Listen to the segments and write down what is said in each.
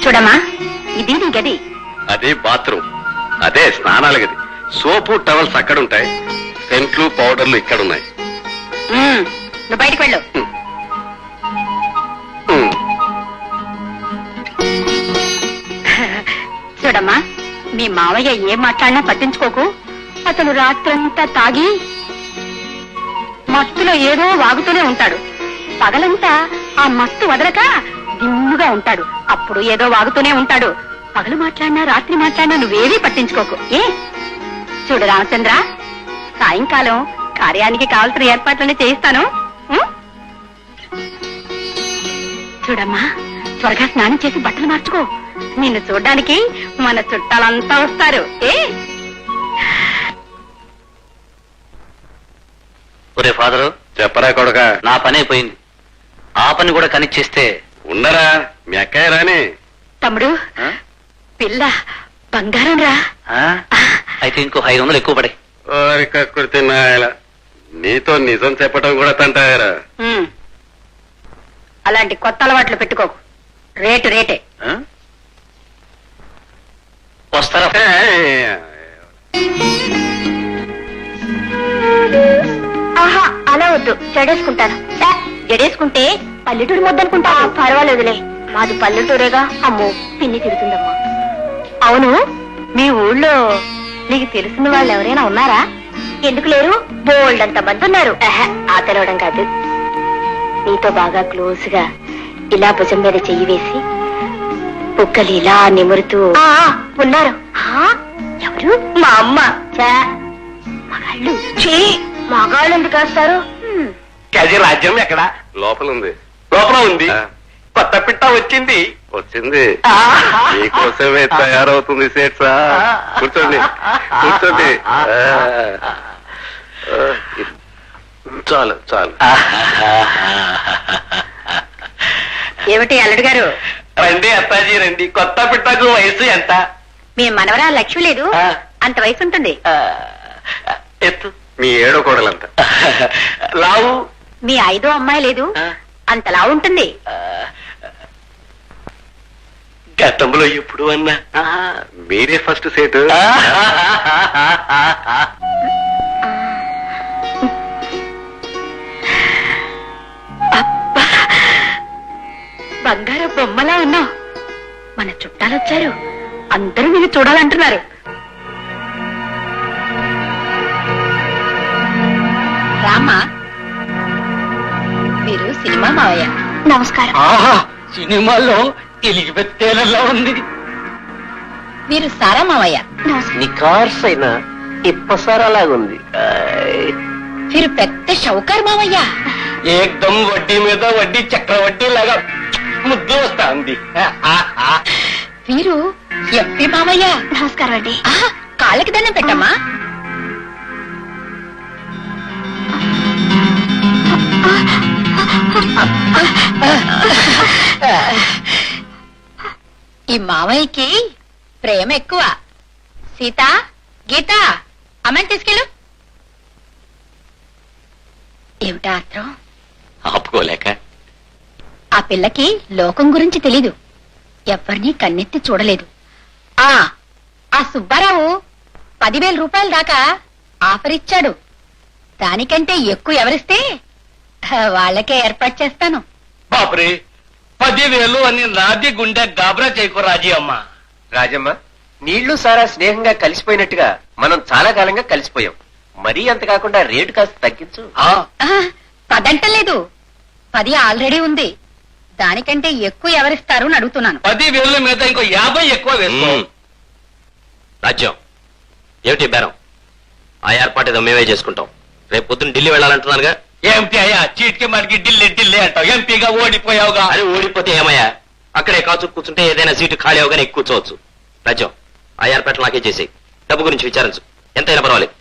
చూడమ్మా, ఇది నీ గది. అది బాత్రూమ్, అదే స్నానాల గది. సోపు టవల్స్ అక్కడుంటాయి, సెంట్లు పౌడర్లు ఇక్కడున్నాయి. నువ్వు బయటకు వెళ్ళు. చూడమ్మా, మీ మావయ్య ఏం మాట్లాడినా పట్టించుకోకు. అతను రాత్రంతా తాగి మత్తులో ఏదో వాగుతూనే ఉంటాడు. పగలంతా ఆ మత్తు వదలక దిమ్ముగా ఉంటాడు. అప్పుడు ఏదో వాగుతూనే ఉంటాడు. పగలు మాట్లాడినా రాత్రి మాట్లాడినా నువ్వేవీ పట్టించుకోకు. ఏ చూడు రామచంద్ర, సాయంకాలం కార్యానికి కావాల్సిన ఏర్పాట్లన్నీ చేయిస్తాను. చూడమ్మా, త్వరగా స్నానం చేసి బట్టలు మార్చుకో. నిన్ను చూడ్డానికి మన చుట్టాలంతా వస్తారు. ఒరే ఫాదరు, చెప్పరా కొడుక, నా పని అయిపోయింది. ఆ పని కూడా కనిచ్చేస్తే ఉండరా మీ అక్కయ్య రాని. తమ్ముడు, పిల్ల బంగారం రా. అయితే ఇంకో 500 ఎక్కువ పడే. కక్కుర్తి నాయల, నీతో నిజం చెప్పటం కూడా తంటాయరా. అలాంటి కొత్త అలవాట్లు పెట్టుకోకు. రేటు రేటే. వస్తారా? ఆహా, అలా వద్దు, జడేసుకుంటాను. జడేసుకుంటే పల్లెటూరు మొద్దనుకుంటా. పర్వాలేదులే, మాది పల్లెటూరేగా. అమ్మో, పిన్ని తిరుగుతుందమ్మా. అవును, మీ ఊళ్ళో నీకు తెలిసిన వాళ్ళు ఎవరైనా ఉన్నారా? ఎందుకు లేరు? బోల్డ్ అంత మంది ఉన్నారు. ఆ తెలవడం కాదు, నీతో బాగా క్లోజ్ గా ఇలా భుజం మీద చెయ్యి వేసి బుగ్గలు ఇలా నిమురుతూ ఉన్నారు. ఎవరు? మా అమ్మ. మగాళ్ళు. మగాళ్ళు ఎందుకు వేస్తారు? రాజ్యం ఎక్కడ? లోపల ఉంది. లోపల ఉంది. కొత్త పిట్ట వచ్చింది. వచ్చింది, మీకోసమే తయారవుతుంది. సేట్సా, కూర్చోండి కూర్చోండి. చాలు చాలు. ఏమిటి అల్లుడు గారు? రండి అత్తాజీ రండి. కొత్త పిట్టకు వయసు ఎంత? మీ మనవరా లక్ష్మి లేదు, అంత వయసు ఉంటుంది. ఎత్తు. మీ ఏడో కోడలంత లావు. మీ 5వ అమ్మాయి లేదు, అంత లావు ఉంటుంది. గతంలో ఎప్పుడు అన్నా మీరే ఫస్ట్ సేటు. బంగారు బొమ్మలా ఉన్నావు. మన చుట్టాలొచ్చారు, అందరూ నిన్ను చూడాలంటున్నారు. రామా, మీరు సినిమా మావయ్య. నమస్కారం. సినిమాలో ఎలిజబెత్ టేలర్లా ఉంది. మీరు సారా మావయ్య. నికార్స్ అయినా ఇప్పసారాలాగుంది. మీరు పెద్ద షౌకార్ మావయ్య. ఏకదం వడ్డీ మీద వడ్డీ చక్రవడ్డీ లాగా ముద్దు వస్తా ఉంది. వీరు ఎంపీ మావయ్య. నమస్కారం అండి. కాళ్ళకి దండం పెట్టమ్మా. ఈ మావయ్యకి ప్రేమ ఎక్కువ. సీత, గీత, అమ్మని తీసుకెళ్ళు. ఏమిటా అర్థం? ఆపుకోలేక. ఆ పిల్లకి లోకం గురించి తెలీదు, ఎవ్వరినీ కన్నెత్తి చూడలేదు. ఆ సుబ్బారావు 10,000 రూపాయల దాకా ఆఫర్ ఇచ్చాడు. దానికంటే ఎక్కువ ఎవరిస్తే వాళ్ళకే ఏర్పాటు చేస్తాను. బాపురే, 10,000 అని నాది గుండె గాబరా చేయకు రాజీ అమ్మ. రాజమ్మ, నీళ్లు సారా స్నేహంగా కలిసిపోయినట్టుగా మనం చాలా కాలంగా కలిసిపోయాం. మరీ అంత కాకుండా రేటు కాస్త తగ్గించు. 10 లేదు, 10 ఆల్రెడీ ఉంది. దానికంటే ఎక్కువ ఎవరిస్తారు అని అడుగుతున్నాను. 10,000 మీద ఇంకో 50 ఎక్కువ వేసుకో. రాజ్యం ఏమిటి బేరం? ఆ ఏర్పాటు ఏదో మేమే చేసుకుంటాం. రేపు పొద్దున్న ఢిల్లీ వెళ్ళాలంటున్నానుగా. ఏమిటి అయ్యా, చీటికి మనకి ఢిల్లీ ఢిల్లీ అంటావు. ఎంపీగా ఓడిపోయావుగా. అది ఓడిపోతే ఏమయ్యా, అక్కడే కాచు కూర్చుంటే ఏదైనా సీటు ఖాళీ అవగానే ఎక్కువ కూర్చోవచ్చు. రాజ్యం ఆ ఏర్పాట్లు నాకే చేసేయి. డబ్బు గురించి విచారించు, ఎంతైనా పర్వాలేదు.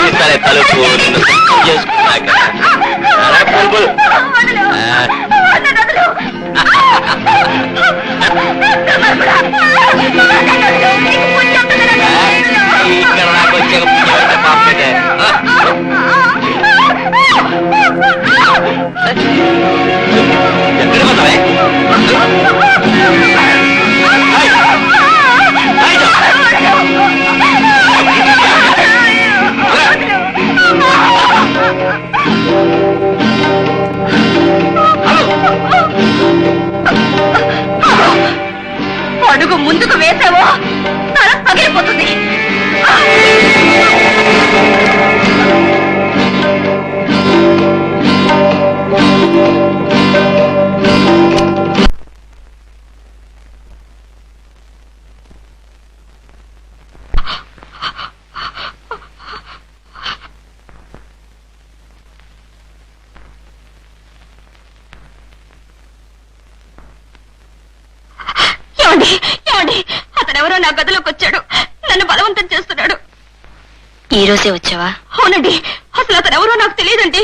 తీస్తానే తలుపు నిన్ను సొంతం చేసుకున్నాక. రా, బుల్బుల్. ఆ, ఇక్కడ నాకు వచ్చే పుణ్యమైన పాపే. ఎక్కడ పోతావే? అడుగు ముందుకు వేసావో తల పగిలిపోతుంది. ఏమండి ఏమండి, అతనెవరో నా గదిలోకి వచ్చాడు, నన్ను బలవంతం చేస్తున్నాడు. ఈ రోజే వచ్చావా? అవునండి, అసలు అతనెవరో నాకు తెలియదండి.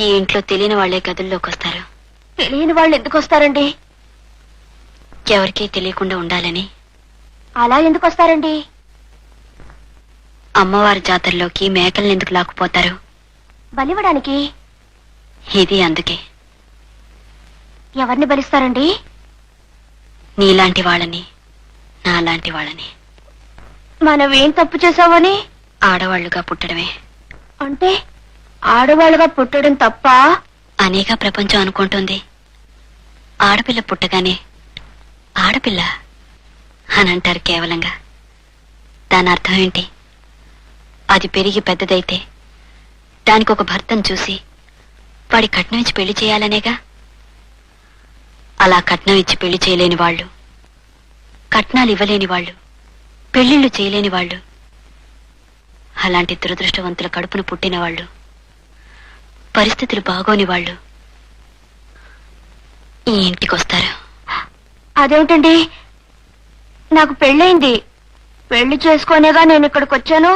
ఈ ఇంట్లో తెలియని వాళ్లే గదుల్లోకి వస్తారు. తెలియని వాళ్ళు ఎందుకు వస్తారండి? ఎవరికీ తెలియకుండా ఉండాలని. అలా ఎందుకు వస్తారండి? అమ్మవారి జాతరలోకి మేకల్ని ఎందుకు లాక్కుపోతారు? బలివ్వడానికి. ఇది అందుకే. ఎవరిని బలిస్తారండి? నీలాంటి వాళ్ళని, నాలాంటి వాళ్ళని. మనం ఏం తప్పు చేసామని? ఆడవాళ్లుగా పుట్టడమే. అంటే ఆడవాళ్ళుగా పుట్టడం తప్ప? అనేక ప్రపంచం అనుకుంటుంది. ఆడపిల్ల పుట్టగానే ఆడపిల్ల అని అంటారు కేవలంగా. దాని అర్థం ఏంటి? అది పెరిగి పెద్దదైతే దానికి ఒక భర్తను చూసి వాడి కట్నం ఇచ్చి పెళ్లి చేయాలనేగా. అలా కట్నం ఇచ్చి పెళ్లి చేయలేని వాళ్ళు, కట్నాలు ఇవ్వలేని వాళ్ళు, పెళ్లిళ్లు చేయలేని వాళ్ళు, అలాంటి దురదృష్టవంతుల కడుపును పుట్టిన వాళ్ళు, పరిస్థితులు బాగోని వాళ్ళు ఈ ఇంటికొస్తారు. అదేమిటండి, నాకు పెళ్ళయింది. పెళ్లి చేసుకోనేగా నేను ఇక్కడికి వచ్చాను.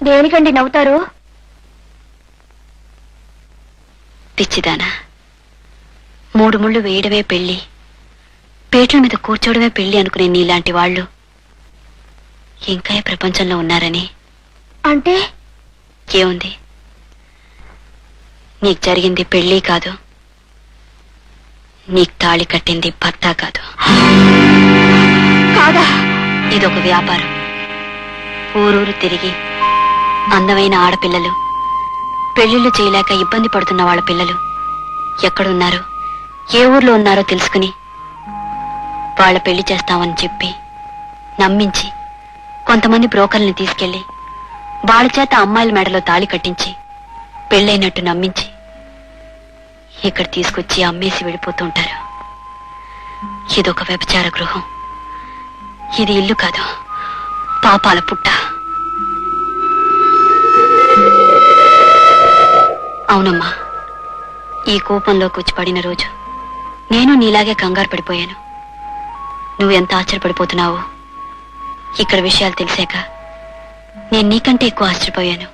దేనికండి నవ్వుతారు? పిచ్చిదానా, 3 ముళ్ళు వేయడమే పెళ్లి, పేట్ల మీద కూర్చోవడమే పెళ్లి అనుకునే నీలాంటి వాళ్ళు ఇంకా ఈ ప్రపంచంలో ఉన్నారని. అంటే ఏముంది, నీకు జరిగింది పెళ్లి కాదు, నీకు తాళి కట్టింది భర్త కాదు. కాదా? ఇదొక వ్యాపారం. ఊరూరు తిరిగి అందమైన ఆడపిల్లలు, పెళ్లిళ్లు చేయలేక ఇబ్బంది పడుతున్న వాళ్ళ పిల్లలు ఎక్కడున్నారు, ఏ ఊర్లో ఉన్నారో తెలుసుకుని వాళ్ళ పెళ్లి చేస్తామని చెప్పి నమ్మించి కొంతమంది బ్రోకర్ని తీసుకెళ్లి వాళ్ళ చేత అమ్మాయిల మెడలో తాళి కట్టించి పెళ్ళైనట్టు నమ్మించి ఇక్కడ తీసుకొచ్చి అమ్మేసి వెళ్ళిపోతుంటారు. ఇదొక వ్యభిచార గృహం. ఇది ఇల్లు కాదు, పాపాల పుట్ట. అవునమ్మా, ఈ కూపంలోకి వచ్చి పడిన రోజు నేను నీలాగే కంగారు పడిపోయాను. నువ్వెంత ఆశ్చర్యపడిపోతున్నావో ఇక్కడ విషయాలు తెలిసాక నేను నీకంటే ఎక్కువ ఆశ్చర్యపోయాను.